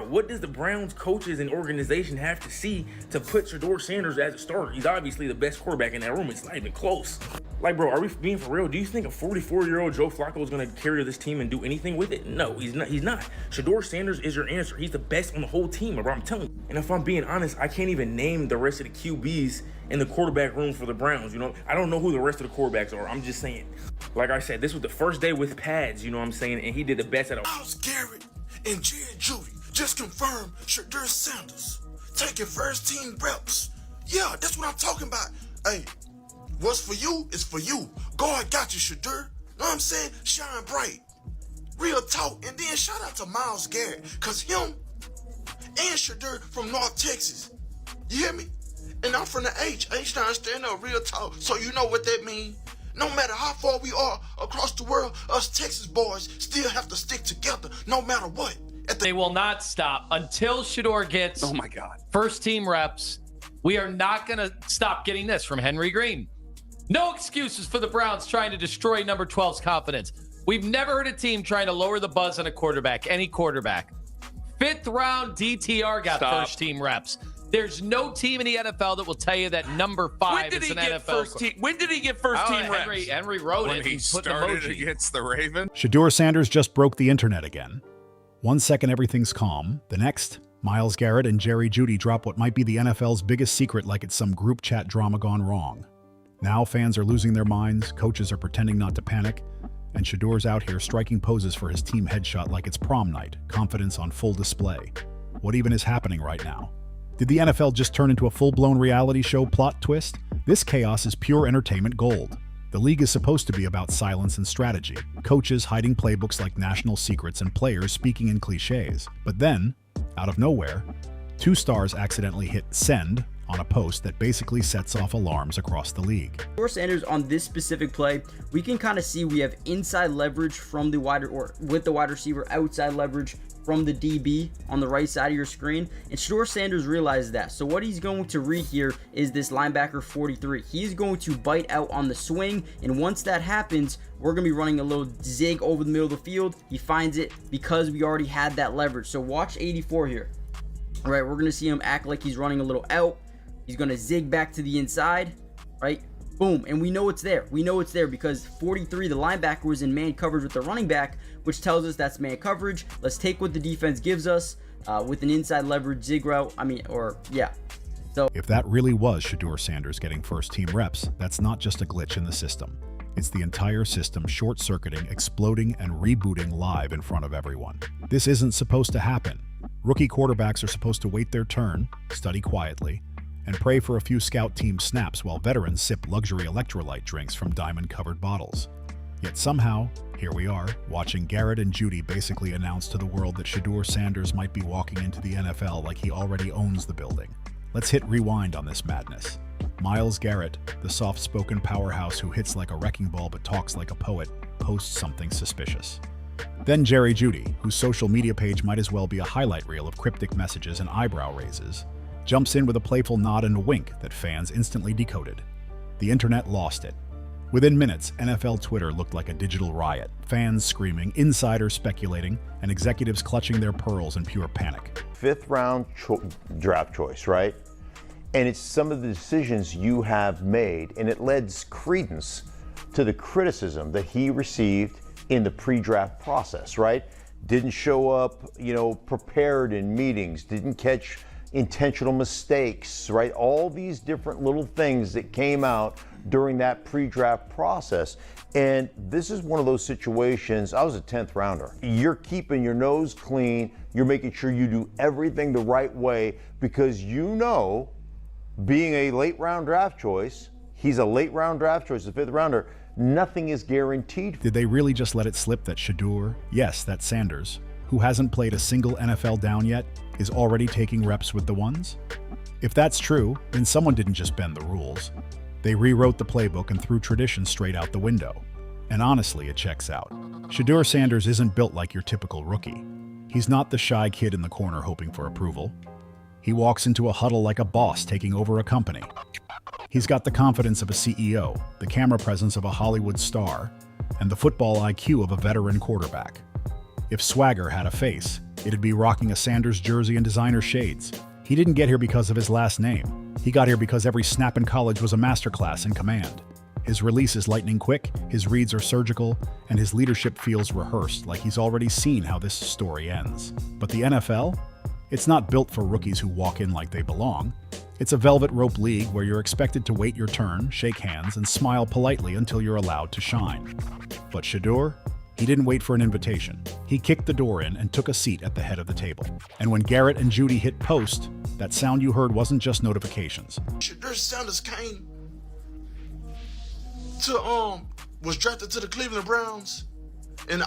What does the Browns coaches and organization have to see to put Shedeur Sanders as a starter? He's obviously the best quarterback in that room. It's not even close. Like, bro, are we being for real? Do you think a 44-year-old Joe Flacco is going to carry this team and do anything with it? No, he's not. He's not. Shedeur Sanders is your answer. He's the best on the whole team, bro. I'm telling you. And if I'm being honest, I can't even name the rest of the QBs in the quarterback room for the Browns. You know, I don't know who the rest of the quarterbacks are. I'm just saying. Like I said, this was the first day with pads, you know what I'm saying? And he did the best out of Myles Garrett and Garrett and Jeudy just confirmed Shedeur Sanders taking first team reps. Yeah, that's what I'm talking about. Hey, what's for you is for you. God got you, Shedeur. Know what I'm saying? Shine bright. Real talk. And then shout out to Myles Garrett, because him and Shedeur from North Texas. You hear me? And I'm from the H. H-Town, stand up, real talk. So you know what that means. No matter how far we are across the world, us Texas boys still have to stick together no matter what. They will not stop until Shedeur gets first team reps. We are not going to stop getting this from Henry Green. No excuses for the Browns trying to destroy number 12's confidence. We've never heard a team trying to lower the buzz on a quarterback, any quarterback. 5th round DTR got first team reps. There's no team in the NFL that will tell you that number 5 is an NFL. When did he get first team reps? Henry wrote when it. He started emoji against the Ravens. Shedeur Sanders just broke the internet again. 1 second, everything's calm. The next, Myles Garrett and Jerry Jeudy drop what might be the NFL's biggest secret like it's some group chat drama gone wrong. Now fans are losing their minds, coaches are pretending not to panic, and Shedeur's out here striking poses for his team headshot like it's prom night, confidence on full display. What even is happening right now? Did the NFL just turn into a full-blown reality show plot twist? This chaos is pure entertainment gold. The league is supposed to be about silence and strategy, coaches hiding playbooks like national secrets and players speaking in cliches. But then, out of nowhere, 2 stars accidentally hit send on a post that basically sets off alarms across the league. Shedeur Sanders on this specific play, we can kind of see we have inside leverage from the with the wide receiver, outside leverage from the DB on the right side of your screen, and Shedeur Sanders realizes that. So what he's going to read here is this linebacker 43. He's going to bite out on the swing, and once that happens, we're going to be running a little zig over the middle of the field. He finds it because we already had that leverage. So watch 84 here. All right, we're going to see him act like he's running a little out. He's going to zig back to the inside, right? Boom, and we know it's there. We know it's there because 43, the linebacker, was in man coverage with the running back, which tells us that's man coverage. Let's take what the defense gives us with an inside leverage zig route. So if that really was Shedeur Sanders getting first team reps, that's not just a glitch in the system. It's the entire system short-circuiting, exploding, and rebooting live in front of everyone. This isn't supposed to happen. Rookie quarterbacks are supposed to wait their turn, study quietly, and pray for a few scout team snaps while veterans sip luxury electrolyte drinks from diamond-covered bottles. Yet somehow, here we are, watching Garrett and Jeudy basically announce to the world that Shedeur Sanders might be walking into the NFL like he already owns the building. Let's hit rewind on this madness. Myles Garrett, the soft-spoken powerhouse who hits like a wrecking ball but talks like a poet, posts something suspicious. Then Jerry Jeudy, whose social media page might as well be a highlight reel of cryptic messages and eyebrow raises, jumps in with a playful nod and a wink that fans instantly decoded. The internet lost it. Within minutes, NFL Twitter looked like a digital riot, fans screaming, insiders speculating, and executives clutching their pearls in pure panic. 5th round draft choice, right? And it's some of the decisions you have made, and it lends credence to the criticism that he received in the pre-draft process, right? Didn't show up, prepared in meetings, didn't catch intentional mistakes, right? All these different little things that came out during that pre-draft process. And this is one of those situations. I was a 10th rounder. You're keeping your nose clean. You're making sure you do everything the right way because being a late round draft choice, he's a late round draft choice, a 5th rounder, nothing is guaranteed. Did they really just let it slip that Shedeur, yes, that's Sanders, who hasn't played a single NFL down yet, is already taking reps with the ones? If that's true, then someone didn't just bend the rules. They rewrote the playbook and threw tradition straight out the window. And honestly, it checks out. Shedeur Sanders isn't built like your typical rookie. He's not the shy kid in the corner hoping for approval. He walks into a huddle like a boss taking over a company. He's got the confidence of a CEO, the camera presence of a Hollywood star, and the football IQ of a veteran quarterback. If swagger had a face, It'd be rocking a Sanders jersey and designer shades. He didn't get here because of his last name. He got here because every snap in college was a masterclass in command. His release is lightning quick, his reads are surgical, and his leadership feels rehearsed, like he's already seen how this story ends. But the NFL? It's not built for rookies who walk in like they belong. It's a velvet rope league where you're expected to wait your turn, shake hands, and smile politely until you're allowed to shine. But Shedeur? He didn't wait for an invitation. He kicked the door in and took a seat at the head of the table. And when Garrett and Jeudy hit post, that sound you heard wasn't just notifications. Shedeur Sanders came to was drafted to the Cleveland Browns, and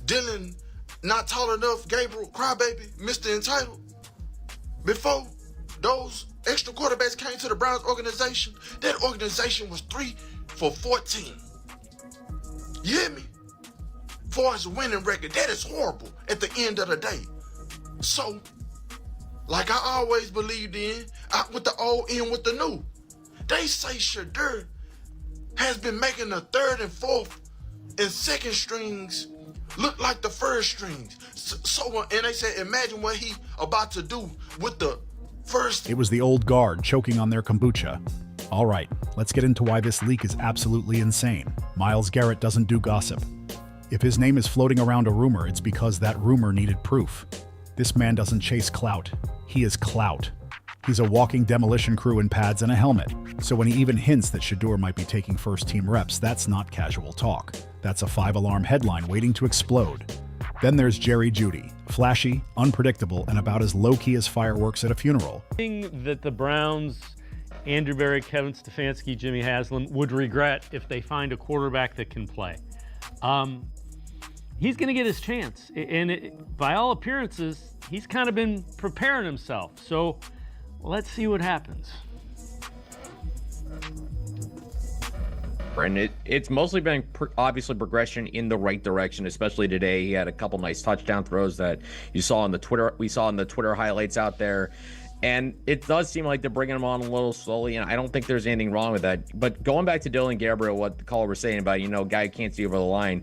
Dylan, not tall enough, Gabriel, crybaby, Mr. Entitled. Before those extra quarterbacks came to the Browns organization, that organization was 3 for 14. You hear me? For his winning record, that is horrible at the end of the day. So, like I always believed in, out with the old, in with the new. They say Shedeur has been making the third and fourth and second strings look like the first strings. And they said, imagine what he about to do with the first. It was the old guard choking on their kombucha. All right, let's get into why this leak is absolutely insane. Myles Garrett doesn't do gossip. If his name is floating around a rumor, it's because that rumor needed proof. This man doesn't chase clout. He is clout. He's a walking demolition crew in pads and a helmet. So when he even hints that Shedeur might be taking first-team reps, that's not casual talk. That's a 5-alarm headline waiting to explode. Then there's Jerry Jeudy, flashy, unpredictable, and about as low-key as fireworks at a funeral. That the Browns, Andrew Berry, Kevin Stefanski, Jimmy Haslam, would regret if they find a quarterback that can play. He's going to get his chance, and by all appearances, he's kind of been preparing himself. So let's see what happens. And it's mostly been obviously progression in the right direction, especially today. He had a couple nice touchdown throws that we saw in the Twitter highlights out there. And it does seem like they're bringing him on a little slowly, and I don't think there's anything wrong with that. But going back to Dylan Gabriel, what the caller was saying about, guy who can't see over the line.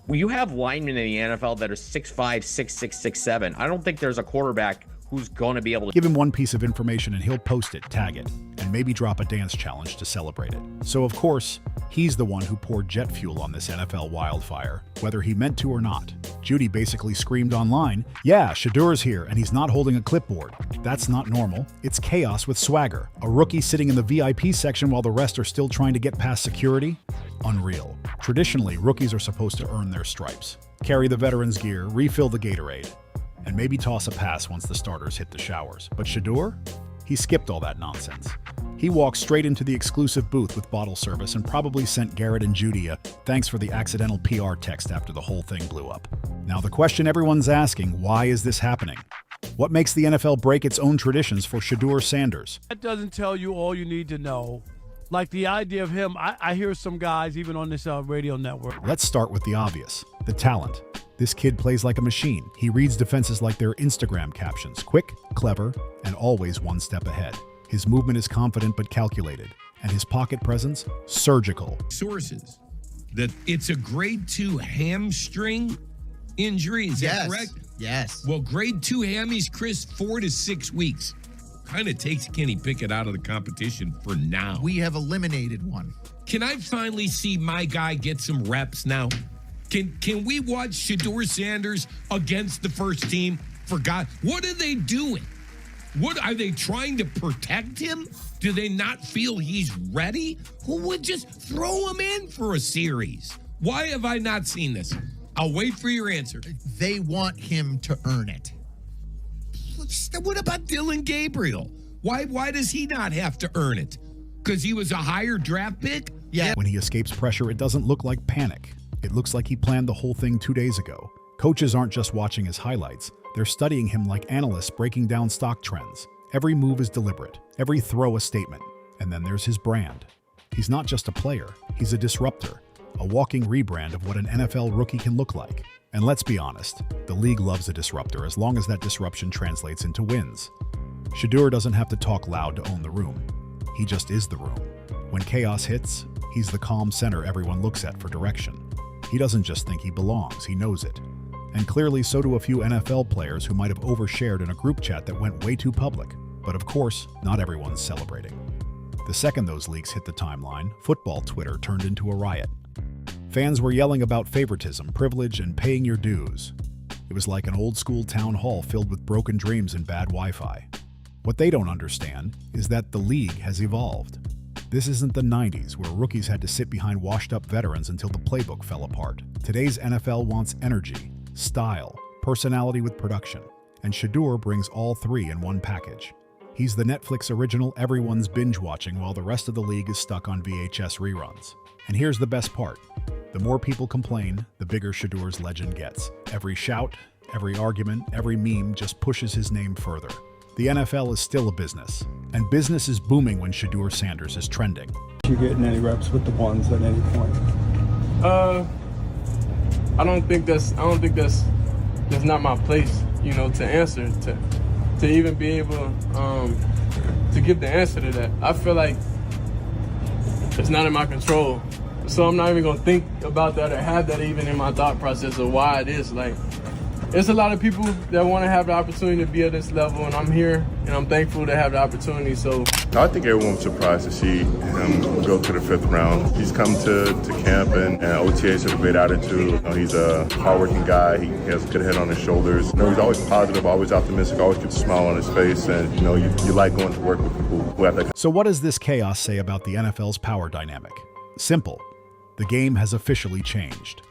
When you have linemen in the NFL that are 6'5", 6'6", 6'7", I don't think there's a quarterback who's going to be able to give him one piece of information and he'll post it, tag it, and maybe drop a dance challenge to celebrate it. So of course, he's the one who poured jet fuel on this NFL wildfire, whether he meant to or not. Jeudy basically screamed online, "Yeah, Shedeur's here and he's not holding a clipboard." That's not normal. It's chaos with swagger. A rookie sitting in the VIP section while the rest are still trying to get past security? Unreal. Traditionally, rookies are supposed to earn their stripes, carry the veterans' gear, refill the Gatorade, and maybe toss a pass once the starters hit the showers. But Shedeur? He skipped all that nonsense. He walked straight into the exclusive booth with bottle service and probably sent Garrett and Jeudy a "thanks for the accidental PR" text after the whole thing blew up. Now the question everyone's asking, why is this happening? What makes the NFL break its own traditions for Shedeur Sanders? That doesn't tell you all you need to know. Like the idea of him, I hear some guys even on this radio network. Let's start with the obvious, the talent. This kid plays like a machine. He reads defenses like their Instagram captions, quick, clever, and always one step ahead. His movement is confident but calculated, and his pocket presence, surgical. Sources that it's a grade 2 hamstring injury, is that correct? Yes. Well, grade 2 hammies, Chris, 4 to 6 weeks. Kind of takes Kenny Pickett out of the competition for now. We have eliminated one. Can I finally see my guy get some reps now? Can we watch Shedeur Sanders against the first team? For God, what are they doing? What are they trying to protect him? Do they not feel he's ready? Who would just throw him in for a series? Why have I not seen this? I'll wait for your answer. They want him to earn it. What about Dylan Gabriel? Why does he not have to earn it? Because he was a higher draft pick? Yeah. When he escapes pressure, it doesn't look like panic. It looks like he planned the whole thing 2 days ago. Coaches aren't just watching his highlights. They're studying him like analysts breaking down stock trends. Every move is deliberate, every throw a statement. And then there's his brand. He's not just a player, he's a disruptor, a walking rebrand of what an NFL rookie can look like. And let's be honest, the league loves a disruptor as long as that disruption translates into wins. Shedeur doesn't have to talk loud to own the room. He just is the room. When chaos hits, he's the calm center everyone looks at for direction. He doesn't just think he belongs, he knows it. And clearly so do a few NFL players who might have overshared in a group chat that went way too public. But of course, not everyone's celebrating. The second those leaks hit the timeline, football Twitter turned into a riot. Fans were yelling about favoritism, privilege, and paying your dues. It was like an old-school town hall filled with broken dreams and bad Wi-Fi. What they don't understand is that the league has evolved. This isn't the 90s, where rookies had to sit behind washed-up veterans until the playbook fell apart. Today's NFL wants energy, style, personality with production, and Shedeur brings all three in one package. He's the Netflix original everyone's binge-watching while the rest of the league is stuck on VHS reruns. And here's the best part. The more people complain, the bigger Shedeur's legend gets. Every shout, every argument, every meme just pushes his name further. The NFL is still a business, and business is booming when Shedeur Sanders is trending. You getting any reps with the ones at any point? I don't think that's not my place, to answer, to even be able to give the answer to that. I feel like it's not in my control. So I'm not even gonna think about that or have that even in my thought process of why it is. Like, there's a lot of people that want to have the opportunity to be at this level, and I'm here, and I'm thankful to have the opportunity. So I think everyone was surprised to see him go to the 5th round. He's come to camp and OTAs with a great attitude. He's a hardworking guy. He has a good head on his shoulders. He's always positive, always optimistic, always keeps a smile on his face, and you like going to work with people who have that. So what does this chaos say about the NFL's power dynamic? Simple. The game has officially changed.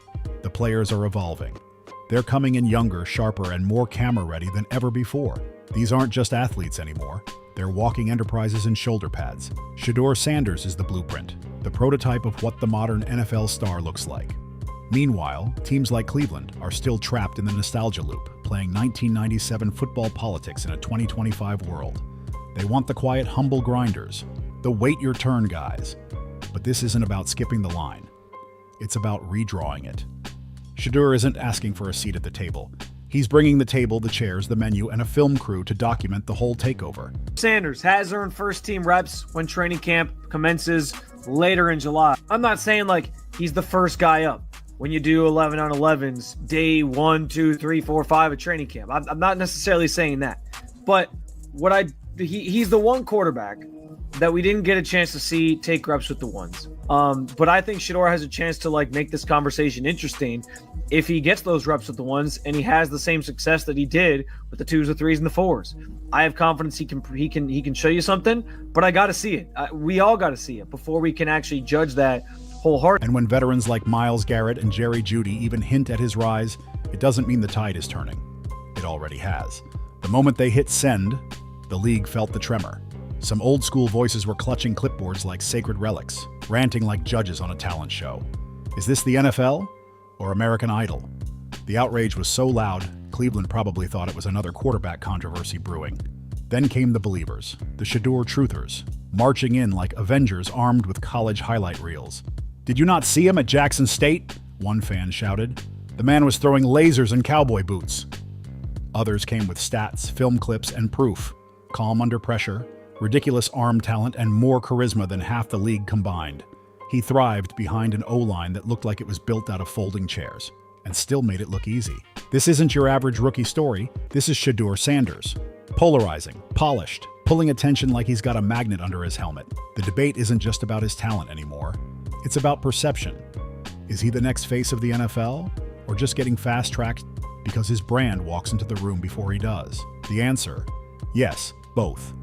The players are evolving. They're coming in younger, sharper, and more camera-ready than ever before. These aren't just athletes anymore. They're walking enterprises in shoulder pads. Shedeur Sanders is the blueprint, the prototype of what the modern NFL star looks like. Meanwhile, teams like Cleveland are still trapped in the nostalgia loop, playing 1997 football politics in a 2025 world. They want the quiet, humble grinders, the wait your turn guys. But this isn't about skipping the line. It's about redrawing it. Shedeur isn't asking for a seat at the table. He's bringing the table, the chairs, the menu, and a film crew to document the whole takeover. Sanders has earned first-team reps when training camp commences later in July. I'm not saying like he's the first guy up when you do 11 on 11s, day 1, 2, 3, 4, 5 at training camp. I'm not necessarily saying that. But he's the one quarterback that we didn't get a chance to see take reps with the ones. But I think Shedeur has a chance to make this conversation interesting if he gets those reps with the ones and he has the same success that he did with the 2s, the 3s, and the 4s. I have confidence he can show you something, but I got to see it. We all got to see it before we can actually judge that wholeheartedly. And when veterans like Myles Garrett and Jerry Jeudy even hint at his rise, it doesn't mean the tide is turning. It already has. The moment they hit send, the league felt the tremor. Some old-school voices were clutching clipboards like sacred relics, ranting like judges on a talent show. Is this the NFL or American Idol? The outrage was so loud, Cleveland probably thought it was another quarterback controversy brewing. Then came the believers, the Shedeur truthers, marching in like Avengers armed with college highlight reels. "Did you not see him at Jackson State?" one fan shouted. "The man was throwing lasers in cowboy boots." Others came with stats, film clips, and proof. Calm under pressure, ridiculous arm talent, and more charisma than half the league combined. He thrived behind an O-line that looked like it was built out of folding chairs, and still made it look easy. This isn't your average rookie story. This is Shedeur Sanders. Polarizing, polished, pulling attention like he's got a magnet under his helmet. The debate isn't just about his talent anymore. It's about perception. Is he the next face of the NFL, or just getting fast-tracked because his brand walks into the room before he does? The answer, yes, both.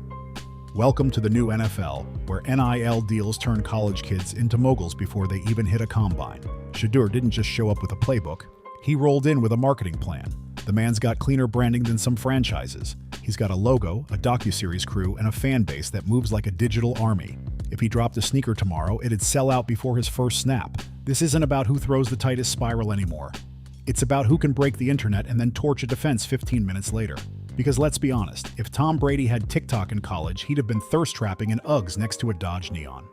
Welcome to the new NFL, where NIL deals turn college kids into moguls before they even hit a combine. Shedeur didn't just show up with a playbook. He rolled in with a marketing plan. The man's got cleaner branding than some franchises. He's got a logo, a docuseries crew, and a fan base that moves like a digital army. If he dropped a sneaker tomorrow, it'd sell out before his first snap. This isn't about who throws the tightest spiral anymore. It's about who can break the internet and then torch a defense 15 minutes later. Because let's be honest, if Tom Brady had TikTok in college, he'd have been thirst-trapping in Uggs next to a Dodge Neon.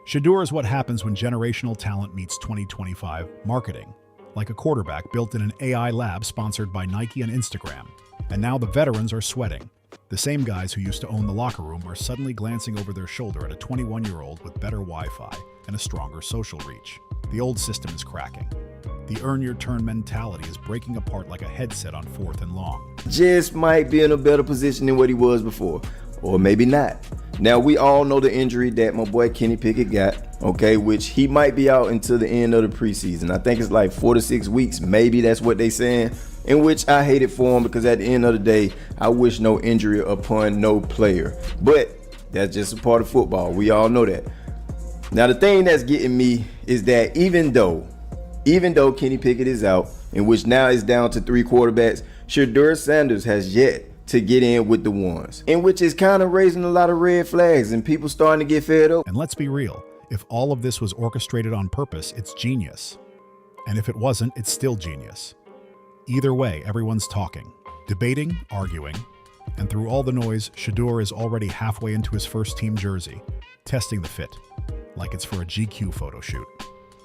Shedeur is what happens when generational talent meets 2025 marketing. Like a quarterback built in an AI lab sponsored by Nike and Instagram. And now the veterans are sweating. The same guys who used to own the locker room are suddenly glancing over their shoulder at a 21-year-old with better Wi-Fi and a stronger social reach. The old system is cracking. The earn-your-turn mentality is breaking apart like a headset on 4th and long. Just might be in a better position than what he was before, or maybe not. Now, we all know the injury that my boy Kenny Pickett got, okay, which he might be out until the end of the preseason. I think it's like 4 to 6 weeks, maybe that's what they saying, in which I hate it for him because at the end of the day, I wish no injury upon no player. But that's just a part of football. We all know that. Now, the thing that's getting me is that even though Kenny Pickett is out, in which now it's down to 3 quarterbacks, Shedeur Sanders has yet to get in with the ones, in which is kind of raising a lot of red flags and people starting to get fed up. And let's be real, if all of this was orchestrated on purpose, it's genius. And if it wasn't, it's still genius. Either way, everyone's talking, debating, arguing, and through all the noise, Shedeur is already halfway into his first team jersey, testing the fit, like it's for a GQ photo shoot.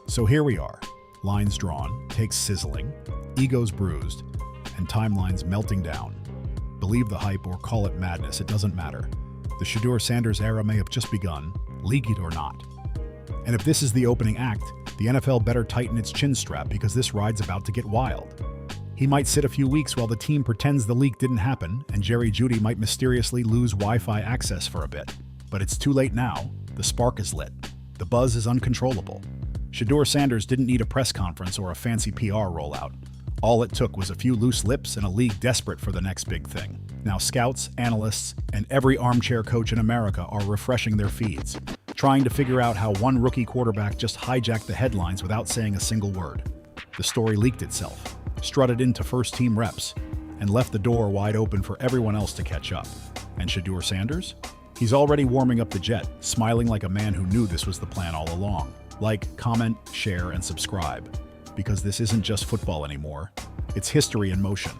So here we are, lines drawn, takes sizzling, egos bruised, and timelines melting down. Believe the hype or call it madness, it doesn't matter. The Shedeur Sanders era may have just begun, league it or not. And if this is the opening act, the NFL better tighten its chin strap because this ride's about to get wild. He might sit a few weeks while the team pretends the leak didn't happen, and Jerry Jeudy might mysteriously lose Wi-Fi access for a bit. But it's too late now. The spark is lit. The buzz is uncontrollable. Shedeur Sanders didn't need a press conference or a fancy PR rollout. All it took was a few loose lips and a league desperate for the next big thing. Now scouts, analysts, and every armchair coach in America are refreshing their feeds, trying to figure out how one rookie quarterback just hijacked the headlines without saying a single word. The story leaked itself, strutted into first-team reps, and left the door wide open for everyone else to catch up. And Shedeur Sanders? He's already warming up the jet, smiling like a man who knew this was the plan all along. Like, comment, share, and subscribe. Because this isn't just football anymore. It's history in motion.